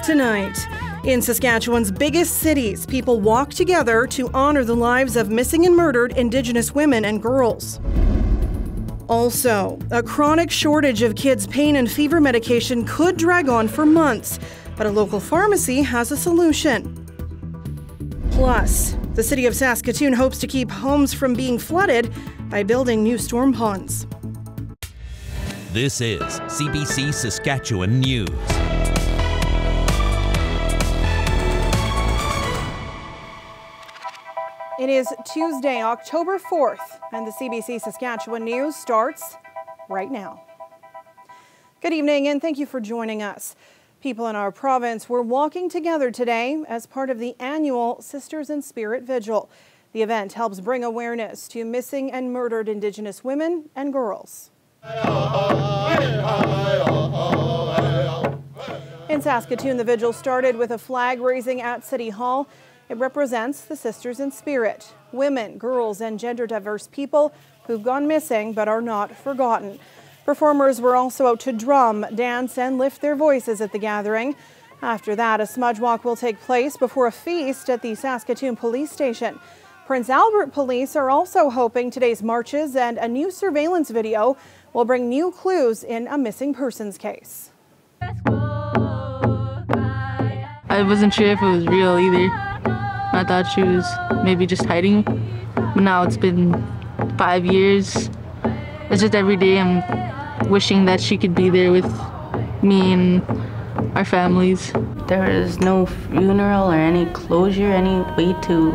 Tonight, in Saskatchewan's biggest cities, people walk together to honor the lives of missing and murdered Indigenous women and girls. Also, a chronic shortage of kids' pain and fever medication could drag on for months, but a local pharmacy has a solution. Plus, the City of Saskatoon hopes to keep homes from being flooded by building new storm ponds. This is CBC Saskatchewan News. It is Tuesday, October 4th, and the CBC Saskatchewan News starts right now. Good evening, and thank you for joining us. People in our province were walking together today as part of the annual Sisters in Spirit Vigil. The event helps bring awareness to missing and murdered Indigenous women and girls. In Saskatoon, the vigil started with a flag raising at City Hall. It represents the Sisters in Spirit, women, girls, and gender-diverse people who've gone missing but are not forgotten. Performers were also out to drum, dance, and lift their voices at the gathering. After that, a smudge walk will take place before a feast at the Saskatoon Police Station. Prince Albert Police are also hoping today's marches and a new surveillance video will bring new clues in a missing persons case. I wasn't sure if it was real either. I thought she was maybe just hiding, but now it's been 5 years. It's just every day I'm wishing that she could be there with me and our families. There is no funeral or any closure, any way to,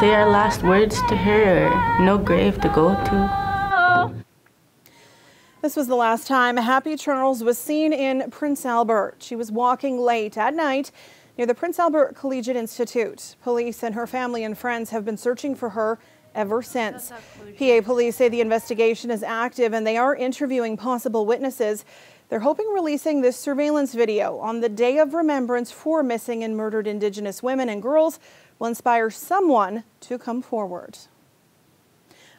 say our last words to her, or no grave to go to. This was the last time Happy Charles was seen in Prince Albert. She was walking late at night near the Prince Albert Collegiate Institute. Police and her family and friends have been searching for her ever since. PA police say the investigation is active and they are interviewing possible witnesses. They're hoping releasing this surveillance video on the Day of Remembrance for missing and murdered Indigenous women and girls will inspire someone to come forward.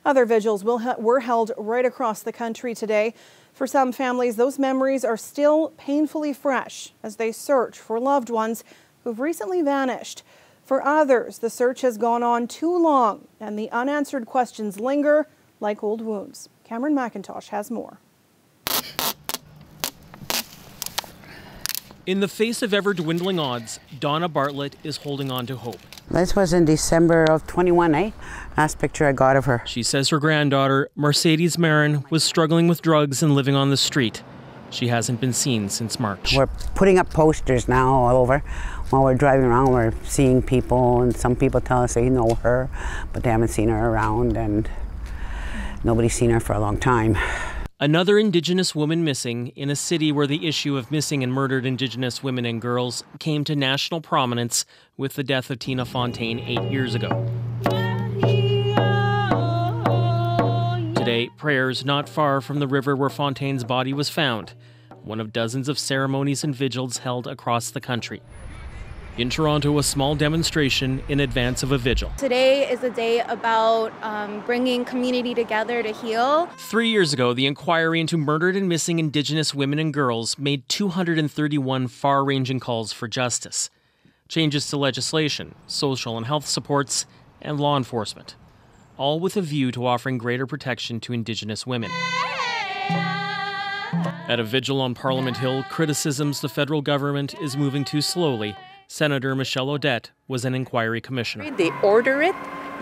Other vigils were held right across the country today. For some families, those memories are still painfully fresh as they search for loved ones who've recently vanished. For others, the search has gone on too long and the unanswered questions linger like old wounds. Cameron McIntosh has more. In the face of ever-dwindling odds, Donna Bartlett is holding on to hope. This was in December of 21, eh? Last picture I got of her. She says her granddaughter, Mercedes Marin, was struggling with drugs and living on the street. She hasn't been seen since March. We're putting up posters now all over. While we're driving around, we're seeing people, and some people tell us they know her, but they haven't seen her around, and nobody's seen her for a long time. Another Indigenous woman missing in a city where the issue of missing and murdered Indigenous women and girls came to national prominence with the death of Tina Fontaine 8 years ago. Today, prayers not far from the river where Fontaine's body was found, one of dozens of ceremonies and vigils held across the country. In Toronto, a small demonstration in advance of a vigil. Today is a day about bringing community together to heal. 3 years ago, the inquiry into murdered and missing Indigenous women and girls made 231 far-ranging calls for justice. Changes to legislation, social and health supports, and law enforcement, all with a view to offering greater protection to Indigenous women. At a vigil on Parliament Hill, criticisms the federal government is moving too slowly. Senator Michelle Odette was an inquiry commissioner. They order it.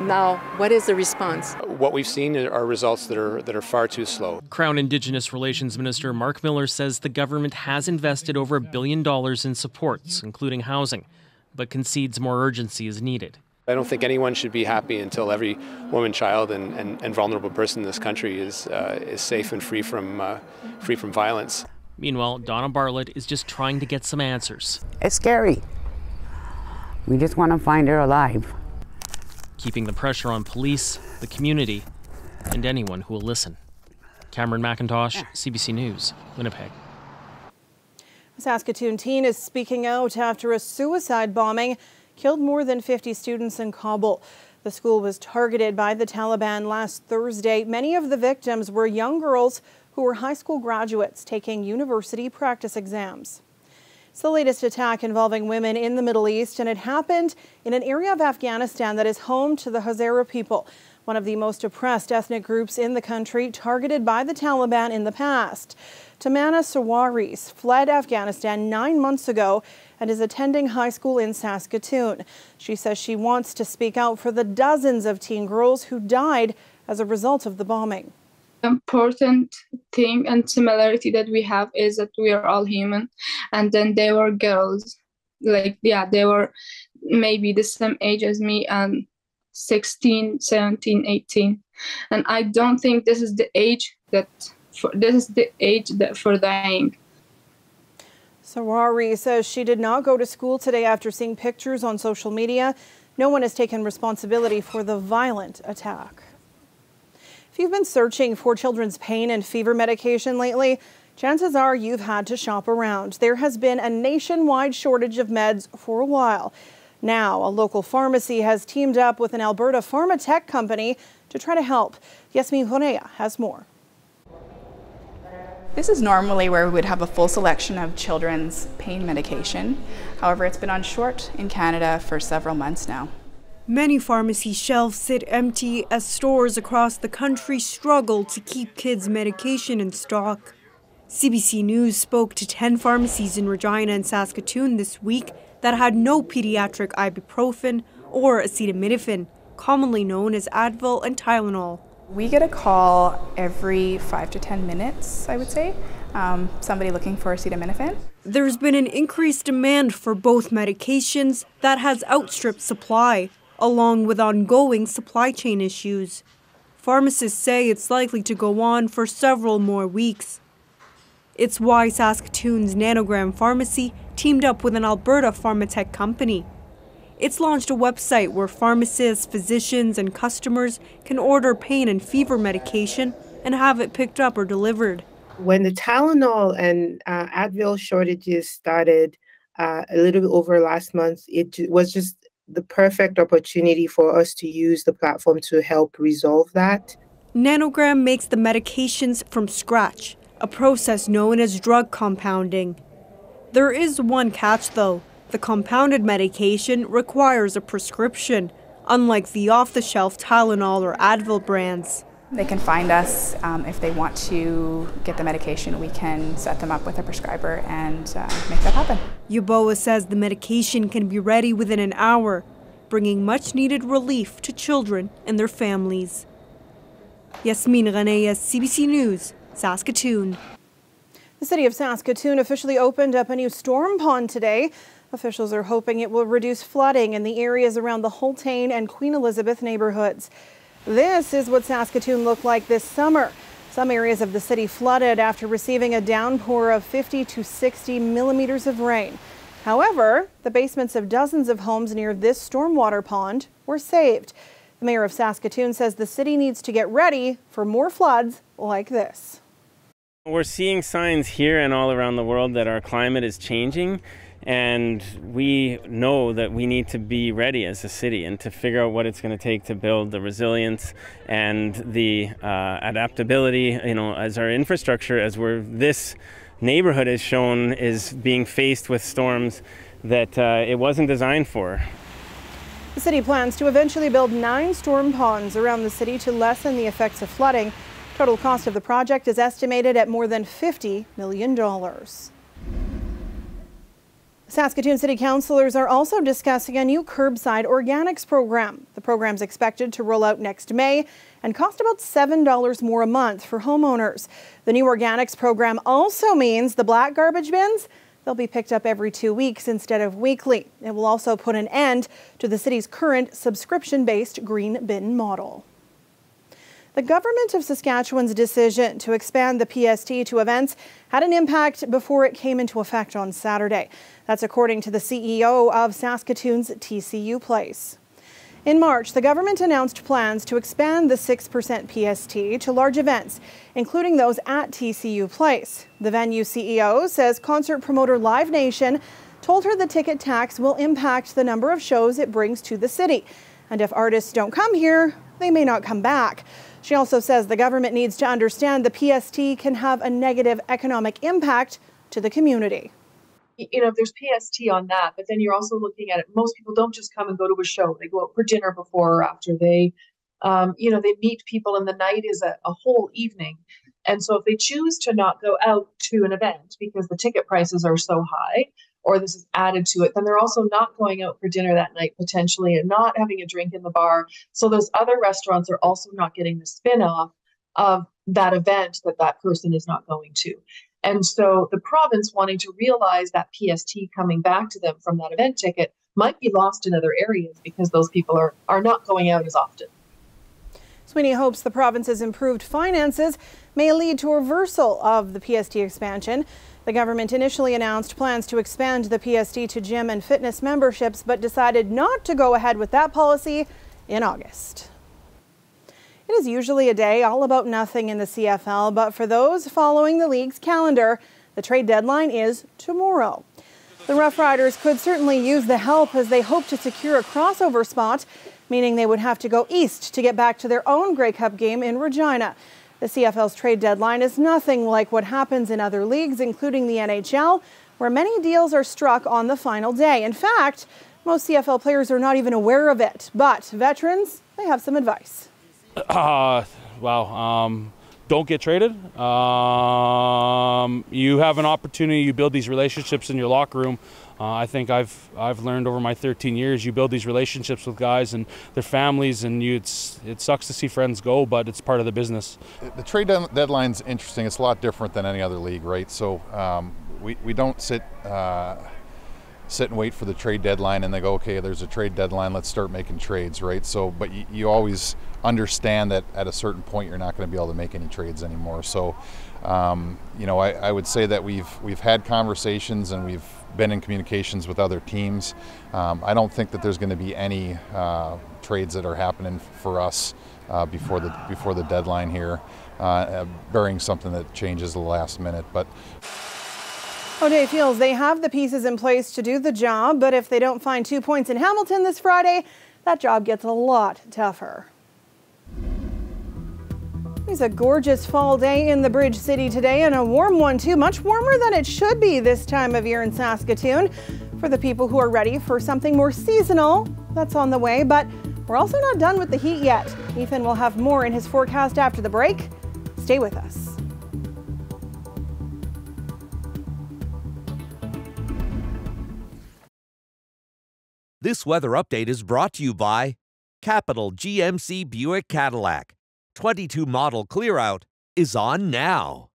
Now, what is the response? What we've seen are results that are far too slow. Crown Indigenous Relations Minister Mark Miller says the government has invested over $1 billion in supports, including housing, but concedes more urgency is needed. I don't think anyone should be happy until every woman, child, and vulnerable person in this country is safe and free from violence. Meanwhile, Donna Bartlett is just trying to get some answers. It's scary. We just want to find her alive. Keeping the pressure on police, the community, and anyone who will listen. Cameron McIntosh, CBC News, Winnipeg. A Saskatoon teen is speaking out after a suicide bombing killed more than 50 students in Kabul. The school was targeted by the Taliban last Thursday. Many of the victims were young girls who were high school graduates taking university practice exams. It's the latest attack involving women in the Middle East, and it happened in an area of Afghanistan that is home to the Hazara people, one of the most oppressed ethnic groups in the country, targeted by the Taliban in the past. Tamana Sawaris fled Afghanistan 9 months ago and is attending high school in Saskatoon. She says she wants to speak out for the dozens of teen girls who died as a result of the bombing. Important thing and similarity that we have is that we are all human, and then they were girls, they were maybe the same age as me, and 16, 17, 18, and I don't think this is the age for dying. Sarari says she did not go to school today after seeing pictures on social media. No one has taken responsibility for the violent attack. If you've been searching for children's pain and fever medication lately, chances are you've had to shop around. There has been a nationwide shortage of meds for a while. Now, a local pharmacy has teamed up with an Alberta pharma tech company to try to help. Yasmin Horea has more. This is normally where we would have a full selection of children's pain medication. However, it's been on short in Canada for several months now. Many pharmacy shelves sit empty as stores across the country struggle to keep kids' medication in stock. CBC News spoke to 10 pharmacies in Regina and Saskatoon this week that had no pediatric ibuprofen or acetaminophen, commonly known as Advil and Tylenol. We get a call every 5 to 10 minutes, I would say, somebody looking for acetaminophen. There's been an increased demand for both medications that has outstripped supply, along with ongoing supply chain issues. Pharmacists say it's likely to go on for several more weeks. It's why Saskatoon's Nanogram Pharmacy teamed up with an Alberta pharmatech company. It's launched a website where pharmacists, physicians, and customers can order pain and fever medication and have it picked up or delivered. When the Tylenol and Advil shortages started a little over last month, it was just the perfect opportunity for us to use the platform to help resolve that. Nanogram makes the medications from scratch, a process known as drug compounding. There is one catch though. The compounded medication requires a prescription, unlike the off-the-shelf Tylenol or Advil brands. They can find us if they want to get the medication. We can set them up with a prescriber and make that happen. Yaboa says the medication can be ready within an hour, bringing much-needed relief to children and their families. Yasmin Ghanaya, CBC News, Saskatoon. The City of Saskatoon officially opened up a new storm pond today. Officials are hoping it will reduce flooding in the areas around the Holtane and Queen Elizabeth neighborhoods. This is what Saskatoon looked like this summer. Some areas of the city flooded after receiving a downpour of 50 to 60 millimeters of rain. However, the basements of dozens of homes near this stormwater pond were saved. The mayor of Saskatoon says the city needs to get ready for more floods like this. We're seeing signs here and all around the world that our climate is changing. And we know that we need to be ready as a city and to figure out what it's going to take to build the resilience and the adaptability, as our infrastructure, this neighborhood is shown, is being faced with storms that it wasn't designed for. The city plans to eventually build 9 storm ponds around the city to lessen the effects of flooding. Total cost of the project is estimated at more than $50 million. Saskatoon City Councillors are also discussing a new curbside organics program. The program's expected to roll out next May and cost about $7 more a month for homeowners. The new organics program also means the black garbage bins, they'll be picked up every 2 weeks instead of weekly. It will also put an end to the city's current subscription-based green bin model. The government of Saskatchewan's decision to expand the PST to events had an impact before it came into effect on Saturday. That's according to the CEO of Saskatoon's TCU Place. In March, the government announced plans to expand the 6% PST to large events, including those at TCU Place. The venue CEO says concert promoter Live Nation told her the ticket tax will impact the number of shows it brings to the city. And if artists don't come here, they may not come back. She also says the government needs to understand the PST can have a negative economic impact to the community. you know, there's PST on that, but then you're also looking at it. Most people don't just come and go to a show. They go out for dinner before or after. They, you know, they meet people, and the night is a whole evening. And so if they choose to not go out to an event because the ticket prices are so high, or this is added to it, then they're also not going out for dinner that night potentially and not having a drink in the bar. So those other restaurants are also not getting the spin-off of that event that person is not going to. And so the province, wanting to realize that PST coming back to them from that event ticket, might be lost in other areas because those people are not going out as often. Sweeney hopes the province's improved finances may lead to a reversal of the PST expansion. The government initially announced plans to expand the PST to gym and fitness memberships, but decided not to go ahead with that policy in August. It is usually a day all about nothing in the CFL, but for those following the league's calendar, the trade deadline is tomorrow. The Rough Riders could certainly use the help as they hope to secure a crossover spot, meaning they would have to go east to get back to their own Grey Cup game in Regina. The CFL's trade deadline is nothing like what happens in other leagues, including the NHL, where many deals are struck on the final day. In fact, most CFL players are not even aware of it, but veterans, they have some advice. Don't get traded. You have an opportunity. You build these relationships in your locker room. I think I've learned over my 13 years, you build these relationships with guys and their families, and it sucks to see friends go, but it's part of the business. The trade deadline's interesting. It's a lot different than any other league, right? So we don't sit and wait for the trade deadline and they go, okay, there's a trade deadline, let's start making trades, right? So, but you always understand that at a certain point you're not going to be able to make any trades anymore. So, you know, I would say that we've had conversations and we've been in communications with other teams. I don't think that there's going to be any trades that are happening for us before the deadline here, barring something that changes the last minute. But O'Day feels they have the pieces in place to do the job, but if they don't find 2 points in Hamilton this Friday, that job gets a lot tougher. It's a gorgeous fall day in the Bridge City today, and a warm one too, much warmer than it should be this time of year in Saskatoon. For the people who are ready for something more seasonal, that's on the way, but we're also not done with the heat yet. Ethan will have more in his forecast after the break. Stay with us. This weather update is brought to you by Capital GMC Buick Cadillac. 22 model clear out is on now.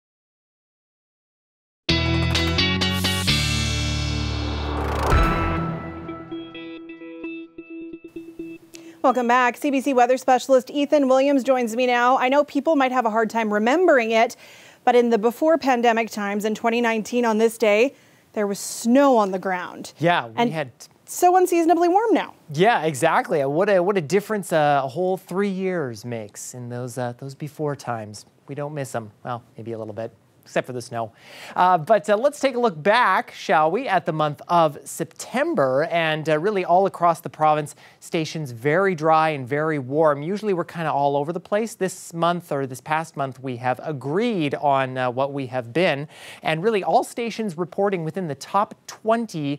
Welcome back. CBC weather specialist Ethan Williams joins me now. I know people might have a hard time remembering it, but in the before pandemic times in 2019 on this day, there was snow on the ground. Yeah, we had so unseasonably warm now. Yeah, exactly. What a difference a whole 3 years makes in those before times. We don't miss them. Well, maybe a little bit, except for the snow. But let's take a look back, shall we, at the month of September. And really all across the province, stations very dry and very warm. Usually we're kind of all over the place. This month, or this past month, we have agreed on what we have been. And really all stations reporting within the top 20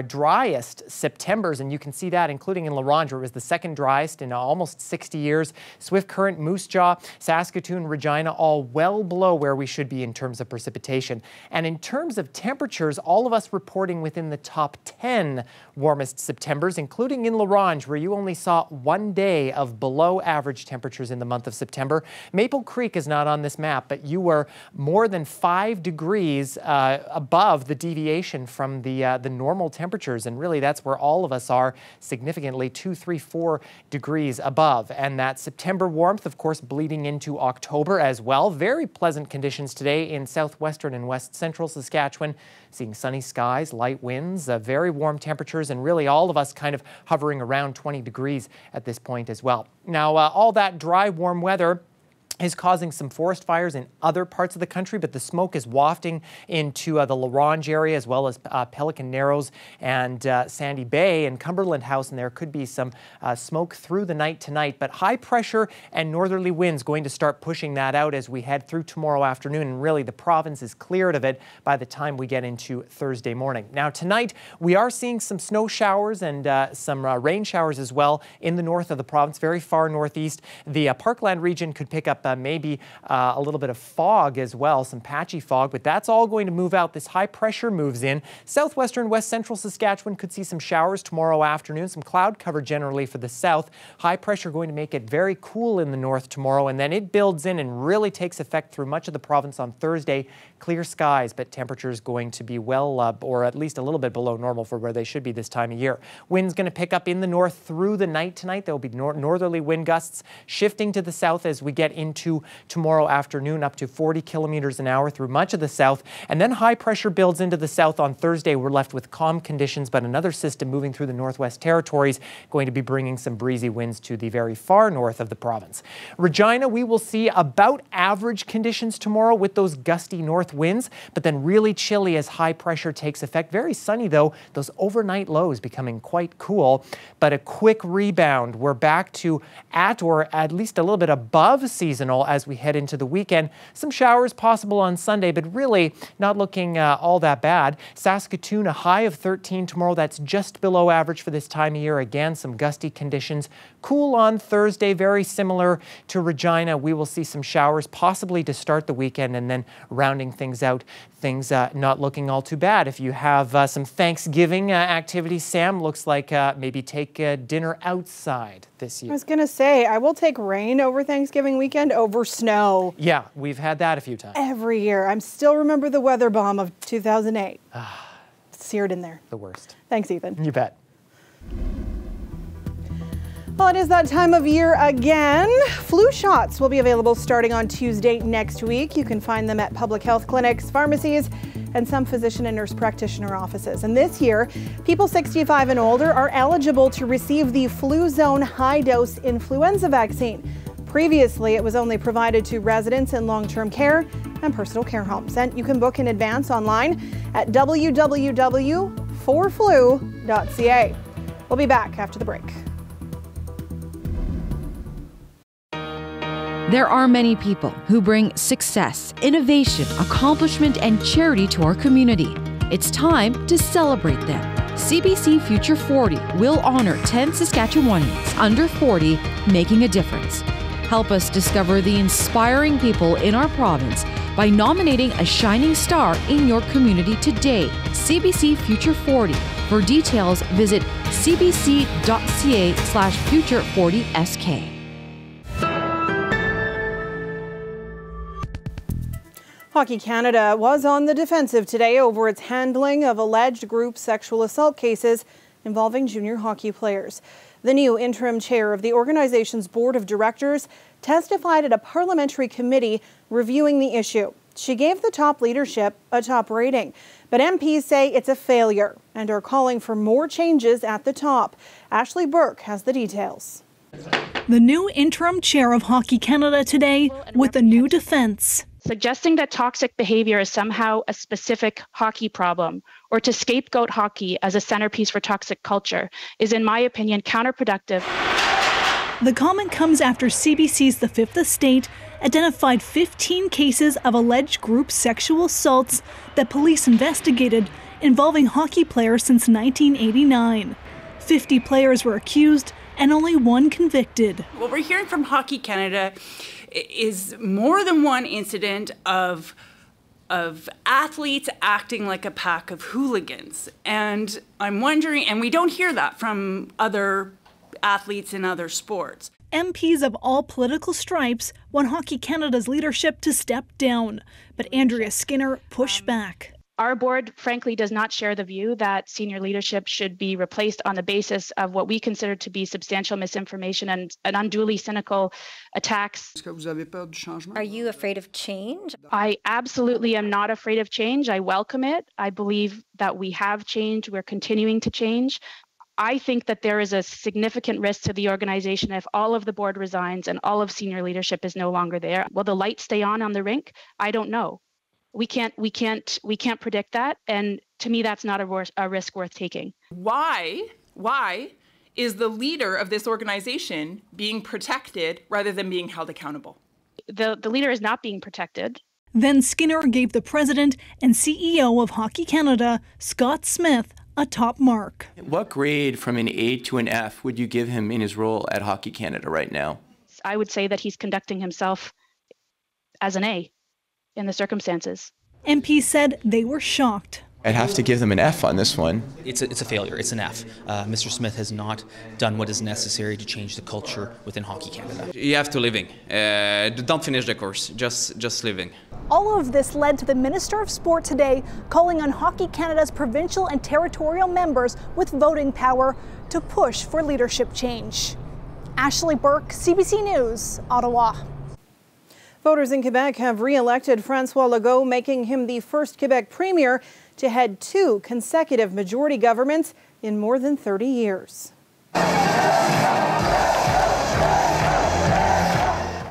driest Septembers. And you can see that, including in La Ronge, where it was the second driest in almost 60 years. Swift Current, Moose Jaw, Saskatoon, Regina, all well below where we should be in terms of precipitation. And in terms of temperatures, all of us reporting within the top 10 warmest Septembers, including in La Ronge, where you only saw 1 day of below average temperatures in the month of September. Maple Creek is not on this map, but you were more than 5 degrees above the deviation from the normal temperatures. And really that's where all of us are, significantly 2, 3, 4 degrees above. And that September warmth, of course, bleeding into October as well. Very pleasant conditions today in southwestern and west central Saskatchewan, seeing sunny skies, light winds, very warm temperatures, and really all of us kind of hovering around 20 degrees at this point as well. Now, all that dry, warm weather is causing some forest fires in other parts of the country, but the smoke is wafting into the La Ronge area, as well as Pelican Narrows and Sandy Bay and Cumberland House, and there could be some smoke through the night tonight. But high pressure and northerly winds going to start pushing that out as we head through tomorrow afternoon, and really the province is cleared of it by the time we get into Thursday morning. Now tonight we are seeing some snow showers and some rain showers as well in the north of the province, very far northeast. The Parkland region could pick up maybe a little bit of fog as well, some patchy fog, but that's all going to move out. This high pressure moves in. Southwestern West Central Saskatchewan could see some showers tomorrow afternoon, some cloud cover generally for the south. High pressure going to make it very cool in the north tomorrow, and then it builds in and really takes effect through much of the province on Thursday. Clear skies, but temperatures going to be well or at least a little bit below normal for where they should be this time of year. Winds going to pick up in the north through the night tonight. There will be northerly wind gusts shifting to the south as we get into tomorrow afternoon, up to 40 kilometers an hour through much of the south. And then high pressure builds into the south on Thursday. We're left with calm conditions, but another system moving through the Northwest Territories going to be bringing some breezy winds to the very far north of the province. Regina, we will see about average conditions tomorrow with those gusty north winds, but then really chilly as high pressure takes effect. Very sunny though, those overnight lows becoming quite cool, but a quick rebound. We're back to at or at least a little bit above seasonal as we head into the weekend. Some showers possible on Sunday, but really not looking all that bad. Saskatoon, a high of 13 tomorrow. That's just below average for this time of year. Again, some gusty conditions. Cool on Thursday, very similar to Regina. We will see some showers possibly to start the weekend, and then rounding things out, things not looking all too bad. If you have some Thanksgiving activities, Sam, looks like maybe take dinner outside this year. I was going to say, I will take rain over Thanksgiving weekend over snow. Yeah, we've had that a few times. Every year. I still remember the weather bomb of 2008. Seared in there. The worst. Thanks, Ethan. You bet. Well, it is that time of year again. Flu shots will be available starting on Tuesday next week. You can find them at public health clinics, pharmacies, and some physician and nurse practitioner offices. And this year, people 65 and older are eligible to receive the Flu Zone high-dose influenza vaccine. Previously, it was only provided to residents in long-term care and personal care homes. And you can book in advance online at www.forflu.ca. We'll be back after the break. There are many people who bring success, innovation, accomplishment, and charity to our community. It's time to celebrate them. CBC Future 40 will honor 10 Saskatchewanians under 40 making a difference. Help us discover the inspiring people in our province by nominating a shining star in your community today. CBC Future 40. For details, visit cbc.ca/future40sk. Hockey Canada was on the defensive today over its handling of alleged group sexual assault cases involving junior hockey players. The new interim chair of the organization's board of directors testified at a parliamentary committee reviewing the issue. She gave the top leadership a top rating, but MPs say it's a failure and are calling for more changes at the top. Ashley Burke has the details. The new interim chair of Hockey Canada today with a new defense. Suggesting that toxic behavior is somehow a specific hockey problem or to scapegoat hockey as a centerpiece for toxic culture is, in my opinion, counterproductive. The comment comes after CBC's The Fifth Estate identified 15 cases of alleged group sexual assaults that police investigated involving hockey players since 1989. 50 players were accused and only one convicted. What we're hearing from Hockey Canada is more than one incident of athletes acting like a pack of hooligans. And I'm wondering, and we don't hear that from other athletes in other sports. MPs of all political stripes want Hockey Canada's leadership to step down, but Andrea Skinner pushed back. Our board, frankly, does not share the view that senior leadership should be replaced on the basis of what we consider to be substantial misinformation and unduly cynical attacks. Are you afraid of change? I absolutely am not afraid of change. I welcome it. I believe that we have changed. We're continuing to change. I think that there is a significant risk to the organization if all of the board resigns and all of senior leadership is no longer there. Will the lights stay on the rink? I don't know. We can't predict that, and to me, that's not a risk worth taking. Why is the leader of this organization being protected rather than being held accountable? The leader is not being protected. Then Skinner gave the president and CEO of Hockey Canada, Scott Smith, a top mark. What grade from an A to an F would you give him in his role at Hockey Canada right now? I would say that he's conducting himself as an A in the circumstances. MP said they were shocked. I'd have to give them an F on this one. It's a failure. It's an F. Mr. Smith has not done what is necessary to change the culture within Hockey Canada. You have to living. Don't finish the course. Just living. All of this led to the Minister of Sport today calling on Hockey Canada's provincial and territorial members with voting power to push for leadership change. Ashley Burke, CBC News, Ottawa. Voters in Quebec have re-elected François Legault, making him the first Quebec premier to head 2 consecutive majority governments in more than 30 years.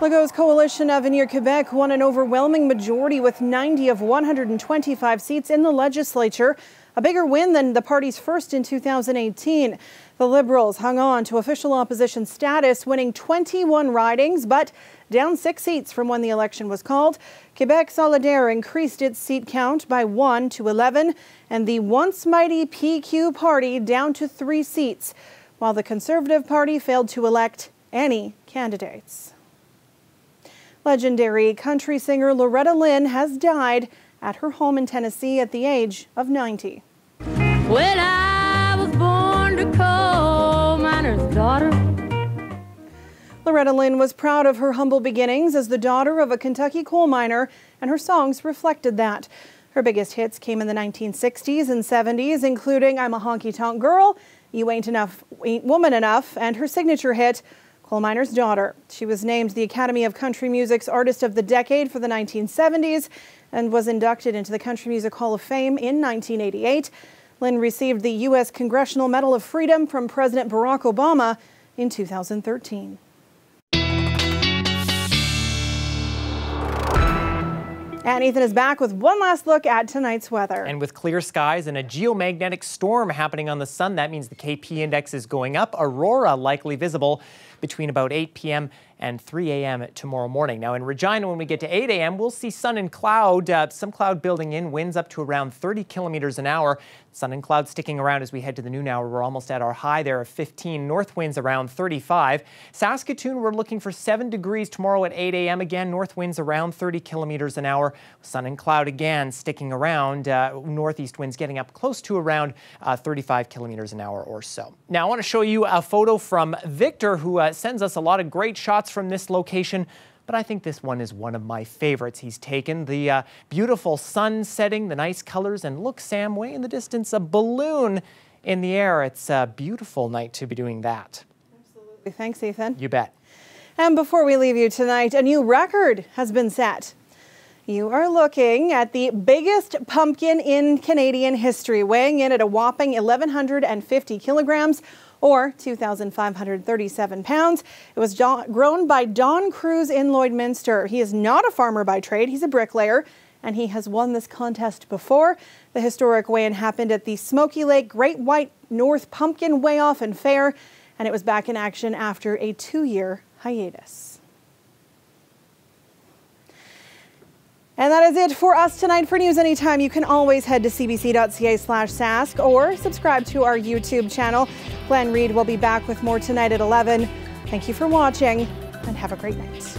Legault's coalition Avenir Quebec won an overwhelming majority with 90 of 125 seats in the legislature, a bigger win than the party's first in 2018. The Liberals hung on to official opposition status, winning 21 ridings, but down 6 seats from when the election was called. Quebec Solidaire increased its seat count by 1 to 11, and the once mighty PQ party down to 3 seats, while the Conservative Party failed to elect any candidates. Legendary country singer Loretta Lynn has died at her home in Tennessee at the age of 90. When I was born to coal miner's daughter. Loretta Lynn was proud of her humble beginnings as the daughter of a Kentucky coal miner, and her songs reflected that. Her biggest hits came in the 1960s and 70s, including I'm a Honky Tonk Girl, You Ain't Woman Enough, and her signature hit, Coal Miner's Daughter. She was named the Academy of Country Music's Artist of the Decade for the 1970s and was inducted into the Country Music Hall of Fame in 1988. Lynn received the U.S. Congressional Medal of Freedom from President Barack Obama in 2013. And Ethan is back with one last look at tonight's weather. And with clear skies and a geomagnetic storm happening on the sun, that means the KP index is going up. Aurora likely visible between about 8 p.m. and 3 a.m. tomorrow morning. Now in Regina, when we get to 8 a.m., we'll see sun and cloud, some cloud building in, winds up to around 30 kilometers an hour. Sun and cloud sticking around as we head to the noon hour. We're almost at our high there of 15. North winds around 35. Saskatoon, we're looking for 7 degrees tomorrow at 8 a.m. Again, north winds around 30 kilometers an hour. Sun and cloud again sticking around. Northeast winds getting up close to around 35 kilometers an hour or so. Now I want to show you a photo from Victor, who sends us a lot of great shots from this location. But I think this one is one of my favorites. He's taken the beautiful sun setting, the nice colors, and look, Sam, way in the distance, a balloon in the air. It's a beautiful night to be doing that. Absolutely. Thanks, Ethan. You bet. And before we leave you tonight, a new record has been set. You are looking at the biggest pumpkin in Canadian history, weighing in at a whopping 1,150 kilograms. Or 2,537 pounds. It was grown by Don Cruz in Lloydminster. He is not a farmer by trade, he's a bricklayer, and he has won this contest before. The historic weigh-in happened at the Smoky Lake Great White North Pumpkin Weigh-Off and Fair, and it was back in action after a 2-year hiatus. And that is it for us tonight. For news anytime, you can always head to cbc.ca/sask or subscribe to our YouTube channel. Glenn Reed will be back with more tonight at 11. Thank you for watching and have a great night.